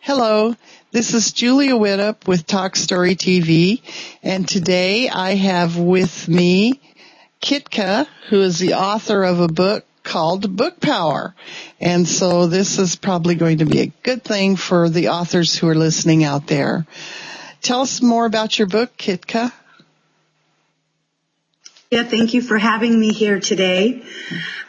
Hello, this is Julia Widdop with Talk Story TV, and today I have with me Kytka, who is the author of a book called Book Power. And so this is probably going to be a good thing for the authors who are listening out there. Tell us more about your book, Kytka. Yeah, thank you for having me here today.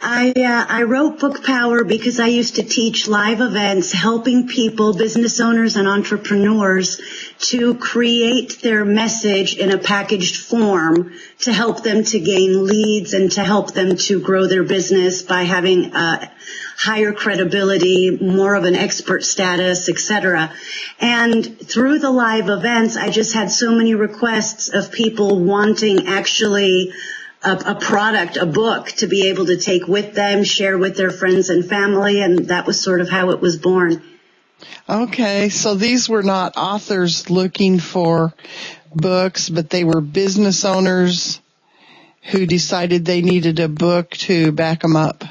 I wrote Book Power because I used to teach live events, helping people, business owners and entrepreneurs, to create their message in a packaged form to help them to gain leads and to help them to grow their business by having higher credibility, more of an expert status, etc. And through the live events, I just had so many requests of people wanting actually a product, a book to be able to take with them, share with their friends and family, and that was sort of how it was born. Okay, so these were not authors looking for books, but they were business owners who decided they needed a book to back them up.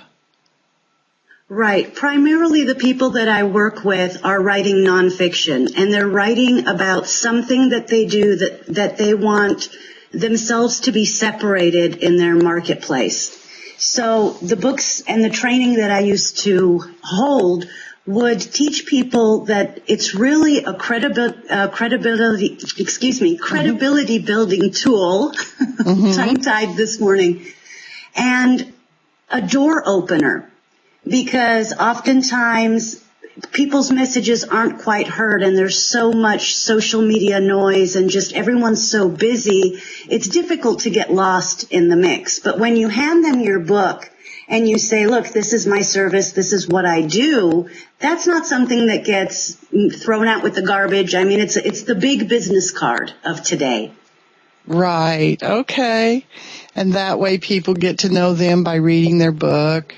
Right. Primarily the people that I work with are writing nonfiction, and they're writing about something that they do that they want themselves to be separated in their marketplace. So the books and the training that I used to hold would teach people that it's really a credibility building tool, tongue-tied this morning, and a door opener, because oftentimes people's messages aren't quite heard, and there's so much social media noise and just everyone's so busy, it's difficult to get lost in the mix. But when you hand them your book and you say, look, this is my service, this is what I do, that's not something that gets thrown out with the garbage. I mean, it's the big business card of today. Right, okay. And that way people get to know them by reading their book.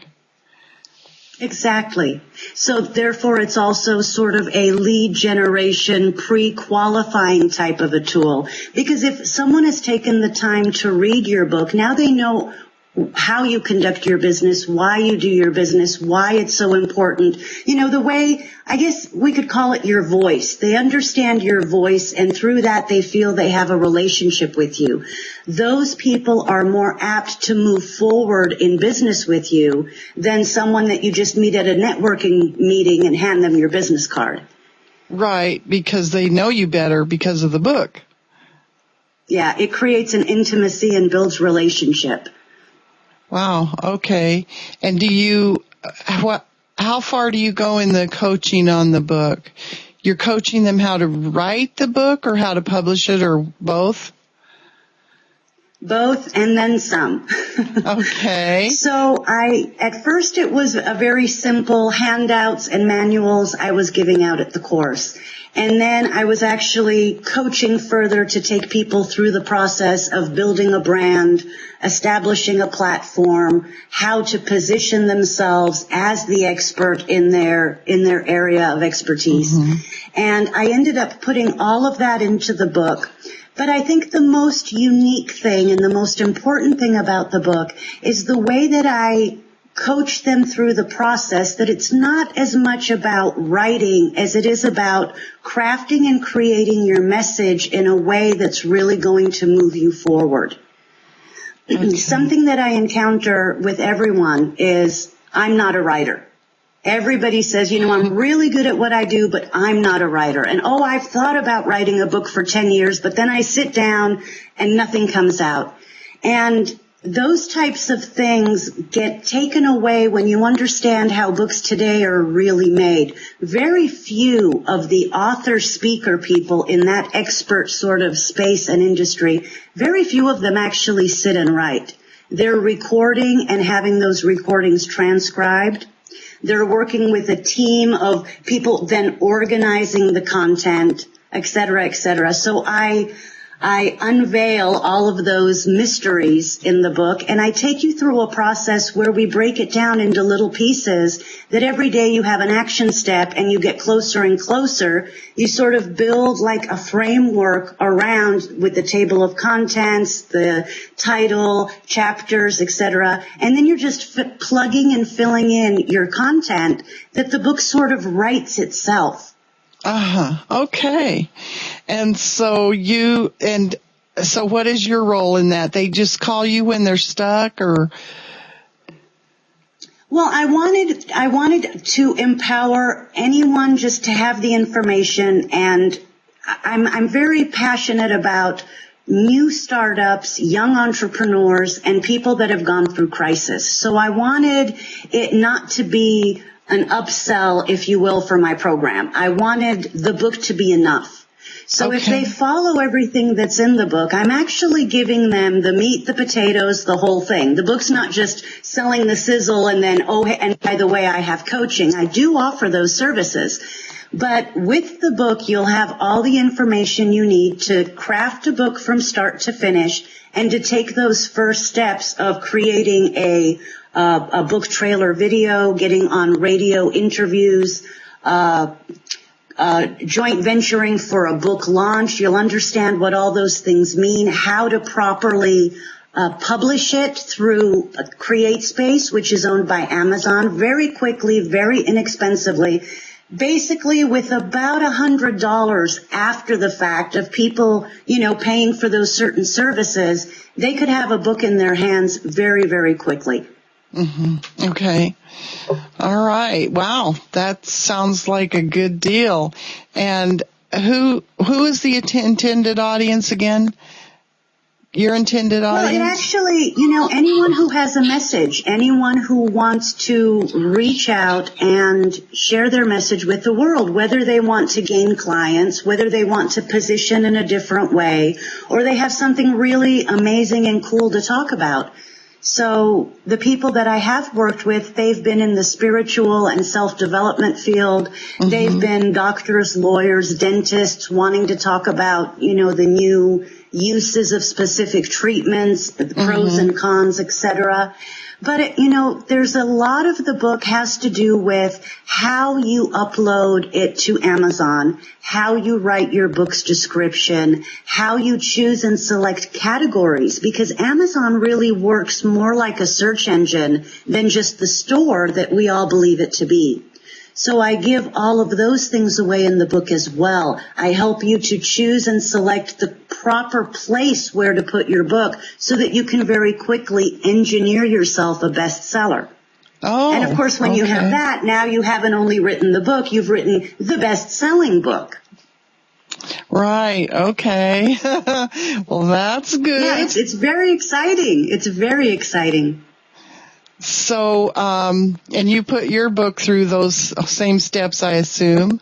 Exactly. So therefore, it's also sort of a lead generation, pre-qualifying type of a tool. Because if someone has taken the time to read your book, now they know how you conduct your business, why you do your business, why it's so important. You know, the way, I guess we could call it your voice. They understand your voice, and through that they feel they have a relationship with you. Those people are more apt to move forward in business with you than someone that you just meet at a networking meeting and hand them your business card. Right, because they know you better because of the book. Yeah, it creates an intimacy and builds relationship. Wow, okay. And how far do you go in the coaching on the book? You're coaching them how to write the book or how to publish it, or both? Both and then some. Okay. So at first it was a very simple handouts and manuals I was giving out at the course. And then I was actually coaching further to take people through the process of building a brand, establishing a platform, how to position themselves as the expert in their area of expertise. And I ended up putting all of that into the book. But I think the most unique thing and the most important thing about the book is the way that I coach them through the process, that it's not as much about writing as it is about crafting and creating your message in a way that's really going to move you forward. Okay. Something that I encounter with everyone is, I'm not a writer. Everybody says, I'm really good at what I do, but I'm not a writer. And, I've thought about writing a book for 10 years, but then I sit down and nothing comes out. And those types of things get taken away when you understand how books today are really made. Very few of the author-speaker people in that expert sort of space and industry, very few of them actually sit and write. They're recording and having those recordings transcribed. They're working with a team of people then organizing the content, et cetera, et cetera. So I unveil all of those mysteries in the book, and I take you through a process where we break it down into little pieces that every day you have an action step and you get closer and closer. You sort of build like a framework around with the table of contents, the title, chapters, etc. And then you're just plugging and filling in your content that the book sort of writes itself. Okay. And so what is your role in that? They just call you when they're stuck, or? Well, I wanted to empower anyone just to have the information, and I'm very passionate about new startups, young entrepreneurs, and people that have gone through crisis. So I wanted it not to be an upsell, if you will, for my program. I wanted the book to be enough. So if they follow everything that's in the book, I'm actually giving them the meat, the potatoes, the whole thing. The book's not just selling the sizzle and then, and by the way, I have coaching. I do offer those services. But with the book, you'll have all the information you need to craft a book from start to finish and to take those first steps of creating a book trailer video, getting on radio interviews, joint venturing for a book launch. You'll understand what all those things mean, how to properly publish it through CreateSpace, which is owned by Amazon, very quickly, very inexpensively. Basically, with about $100 after the fact of people, paying for those certain services, they could have a book in their hands very, very quickly. Mm-hmm. Okay. All right. Wow. That sounds like a good deal. And who is the intended audience again? Your intended audience? Well, it actually, anyone who has a message, anyone who wants to reach out and share their message with the world, whether they want to gain clients, whether they want to position in a different way, or they have something really amazing and cool to talk about. So the people that I have worked with, they've been in the spiritual and self-development field. Mm-hmm. They've been doctors, lawyers, dentists wanting to talk about, the new uses of specific treatments, the pros and cons, etc. But, there's a lot of the book has to do with how you upload it to Amazon, how you write your book's description, how you choose and select categories, because Amazon really works more like a search engine than just the store that we all believe it to be. So I give all of those things away in the book as well. I help you to choose and select the proper place where to put your book so that you can very quickly engineer yourself a bestseller. Oh, and of course, when you have that, now you haven't only written the book, you've written the best-selling book. Right. Okay. Well, that's good. Yeah, it's very exciting. It's very exciting. So, and you put your book through those same steps, I assume?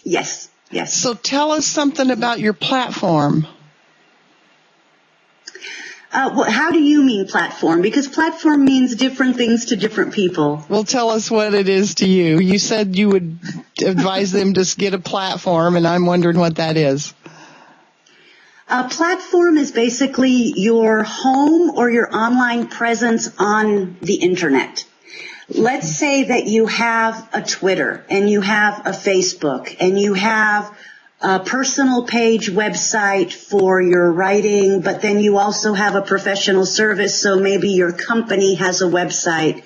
Yes, yes. So tell us something about your platform. How do you mean platform? Because platform means different things to different people. Well, tell us what it is to you. You said you would advise them to get a platform, and I'm wondering what that is. A platform is basically your home or your online presence on the internet. Let's say that you have a Twitter and you have a Facebook and you have a personal page website for your writing, but then you also have a professional service, so maybe your company has a website.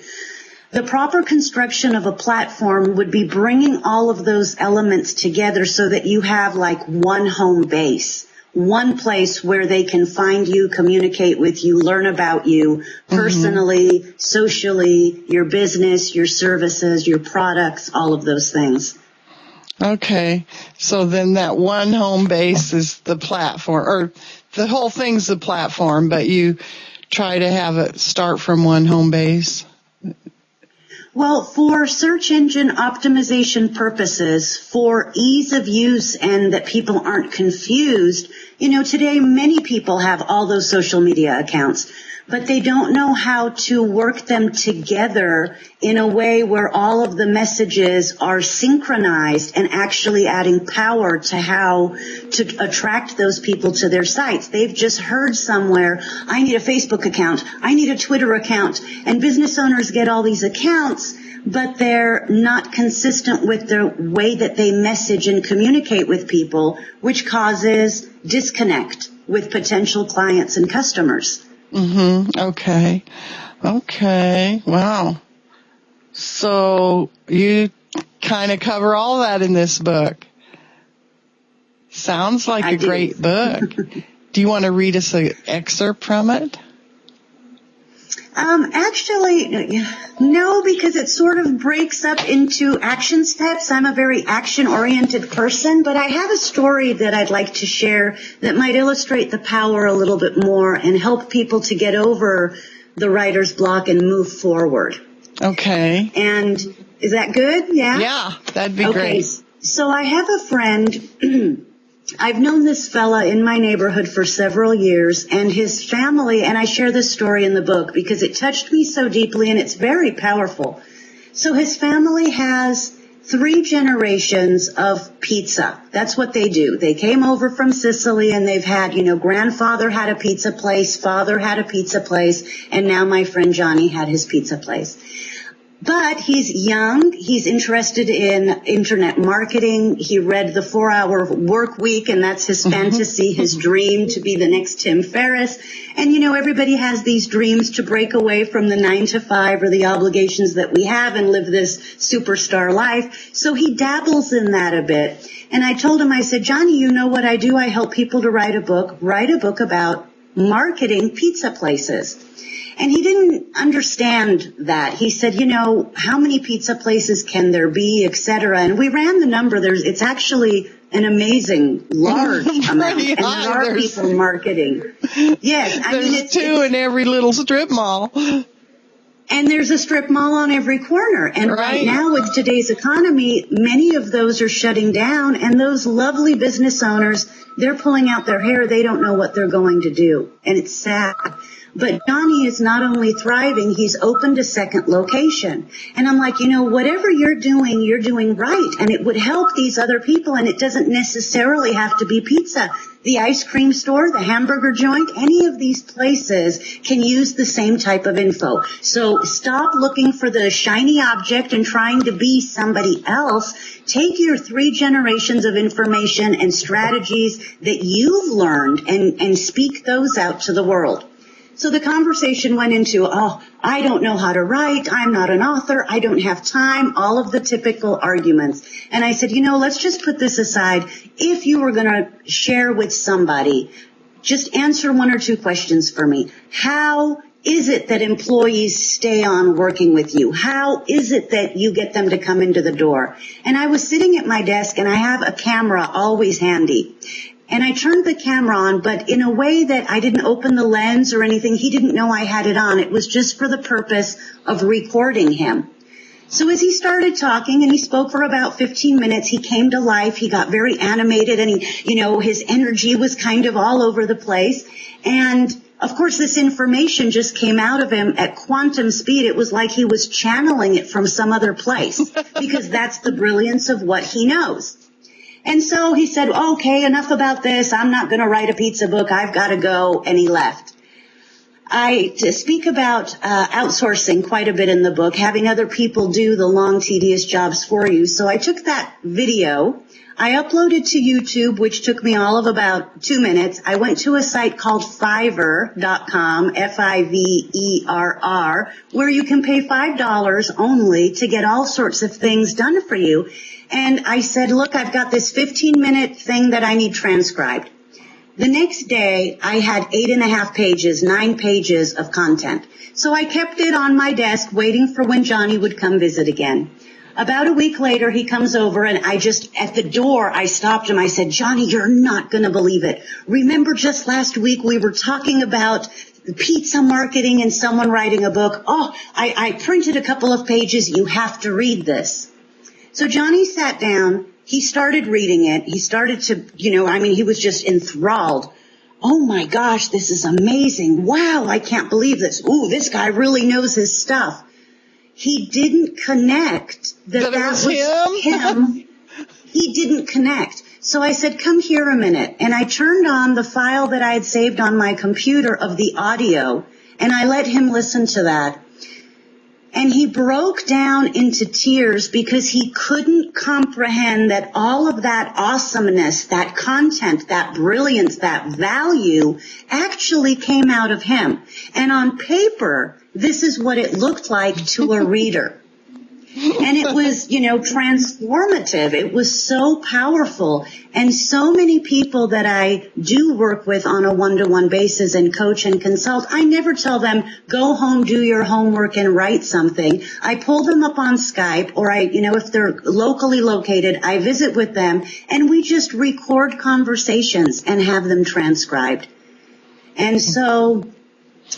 The proper construction of a platform would be bringing all of those elements together so that you have like one home base. One place where they can find you, communicate with you, learn about you personally, socially, your business, your services, your products, all of those things. Okay. So then that one home base is the platform, or the whole thing's the platform, but you try to have it start from one home base. Well, for search engine optimization purposes, for ease of use and that people aren't confused, today many people have all those social media accounts, but they don't know how to work them together in a way where all of the messages are synchronized and actually adding power to how to attract those people to their sites. They've just heard somewhere, I need a Facebook account, I need a Twitter account, and business owners get all these accounts, but they're not consistent with the way that they message and communicate with people, which causes disconnect with potential clients and customers. Okay. Wow. So you kind of cover all that in this book. Sounds like a great book. Do you want to read us an excerpt from it? Actually, no, because it sort of breaks up into action steps. I'm a very action-oriented person, but I have a story that I'd like to share that might illustrate the power a little bit more and help people to get over the writer's block and move forward. Okay. And is that good? Yeah? Yeah, that'd be great. So I have a friend. I've known this fella in my neighborhood for several years, and his family, and I share this story in the book because it touched me so deeply and it's very powerful. So his family has 3 generations of pizza. That's what they do. They came over from Sicily and they've had, grandfather had a pizza place, father had a pizza place, and now my friend Johnny had his pizza place. But he's young, he's interested in internet marketing, he read the 4-Hour Work Week, and that's his fantasy, his dream to be the next Tim Ferriss. And everybody has these dreams to break away from the 9 to 5 or the obligations that we have and live this superstar life. So he dabbles in that a bit. And I told him, I said, Johnny, you know what I do? I help people to write a book about marketing pizza places. And he didn't understand that. He said, how many pizza places can there be, et cetera? And we ran the number. It's actually an amazing large amount. And there are people marketing. Yes. There's 2 in every little strip mall. And there's a strip mall on every corner. And right now with today's economy, many of those are shutting down. And those lovely business owners, they're pulling out their hair. They don't know what they're going to do. And it's sad. But Johnny is not only thriving, he's opened a second location. And I'm like, whatever you're doing right. And it would help these other people. And it doesn't necessarily have to be pizza. The ice cream store, the hamburger joint, any of these places can use the same type of info. So stop looking for the shiny object and trying to be somebody else. Take your 3 generations of information and strategies that you've learned and speak those out to the world. So the conversation went into, I don't know how to write, I'm not an author, I don't have time, all of the typical arguments. And I said, let's just put this aside. If you were going to share with somebody, just answer 1 or 2 questions for me. How is it that employees stay on working with you? How is it that you get them to come into the door? And I was sitting at my desk and I have a camera always handy. And I turned the camera on, but in a way that I didn't open the lens or anything. He didn't know I had it on. It was just for the purpose of recording him. So as he started talking, and he spoke for about 15 minutes, he came to life. He got very animated, and his energy was kind of all over the place. And of course, this information just came out of him at quantum speed. It was like he was channeling it from some other place, because that's the brilliance of what he knows. And so he said, okay, enough about this. I'm not going to write a pizza book. I've got to go. And he left. I speak about outsourcing quite a bit in the book, having other people do the long, tedious jobs for you. So I took that video. I uploaded to YouTube, which took me all of about 2 minutes. I went to a site called Fiverr.com, Fiverr, where you can pay $5 only to get all sorts of things done for you. And I said, look, I've got this 15-minute thing that I need transcribed. The next day, I had 8.5 pages, 9 pages of content. So I kept it on my desk waiting for when Johnny would come visit again. About a week later, he comes over, and at the door, I stopped him. I said, Johnny, you're not going to believe it. Remember just last week we were talking about pizza marketing and someone writing a book? I printed a couple of pages. You have to read this. So Johnny sat down. He started reading it. He started to, he was just enthralled. Oh my gosh, this is amazing. Wow, I can't believe this. Ooh, this guy really knows his stuff. He didn't connect that was him. He didn't connect. So I said, come here a minute. And I turned on the file that I had saved on my computer of the audio, and I let him listen to that. And he broke down into tears because he couldn't comprehend that all of that awesomeness, that content, that brilliance, that value actually came out of him. And on paper, this is what it looked like to a reader. And it was, transformative. It was so powerful. And so many people that I do work with on a one-to-one basis and coach and consult, I never tell them, go home, do your homework, and write something. I pull them up on Skype, or if they're locally located, I visit with them, and we just record conversations and have them transcribed. And so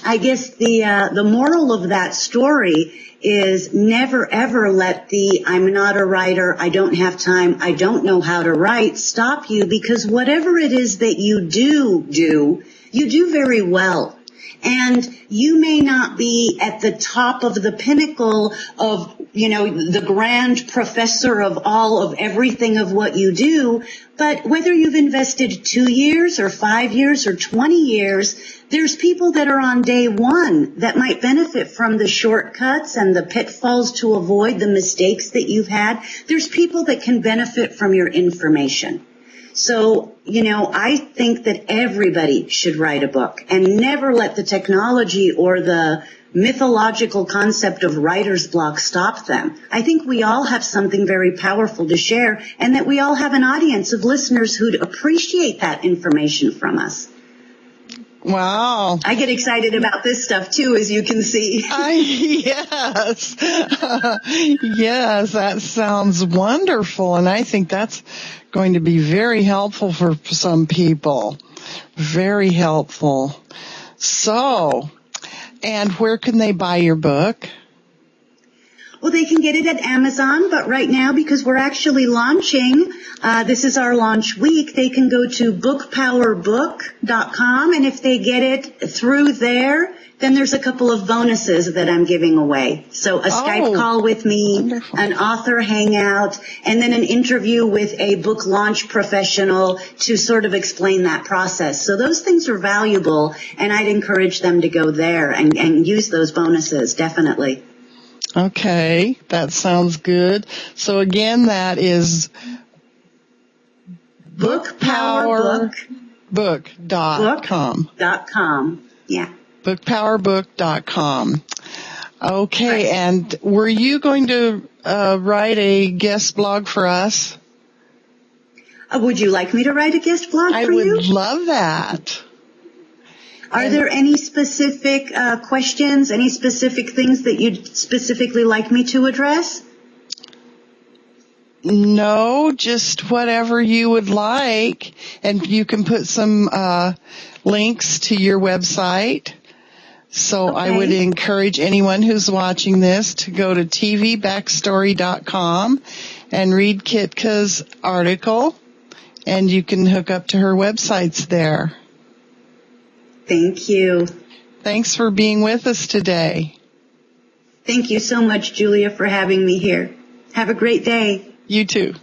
I guess the moral of that story is never ever let the I'm not a writer, I don't have time, I don't know how to write stop you, because whatever it is that you do, you do very well. And you may not be at the top of the pinnacle of, the grand professor of all of everything of what you do, but whether you've invested 2 years or 5 years or 20 years, there's people that are on day one that might benefit from the shortcuts and the pitfalls to avoid the mistakes that you've had. There's people that can benefit from your information. So, I think that everybody should write a book and never let the technology or the mythological concept of writer's block stop them. I think we all have something very powerful to share, and that we all have an audience of listeners who'd appreciate that information from us. Wow. I get excited about this stuff too, as you can see. Yes. Yes, that sounds wonderful. And I think that's going to be very helpful for some people. Very helpful. So, and where can they buy your book? Well, they can get it at Amazon, but right now, because we're actually launching, this is our launch week, they can go to bookpowerbook.com, and if they get it through there, then there's a couple of bonuses that I'm giving away. So a Skype call with me, wonderful. An author hangout, and then an interview with a book launch professional to sort of explain that process. So those things are valuable, and I'd encourage them to go there and use those bonuses, definitely. Okay, that sounds good. So again, that is bookpowerbook.com. Yeah. Bookpowerbook.com. Okay, right. And were you going to write a guest blog for us? Would you like me to write a guest blog for you? I would love that. Are there any specific questions, any specific things that you'd specifically like me to address? No, just whatever you would like. And you can put some links to your website. So okay. I would encourage anyone who's watching this to go to tvbackstory.com and read Kytka's article. And you can hook up to her websites there. Thank you. Thanks for being with us today. Thank you so much, Julia, for having me here. Have a great day. You too.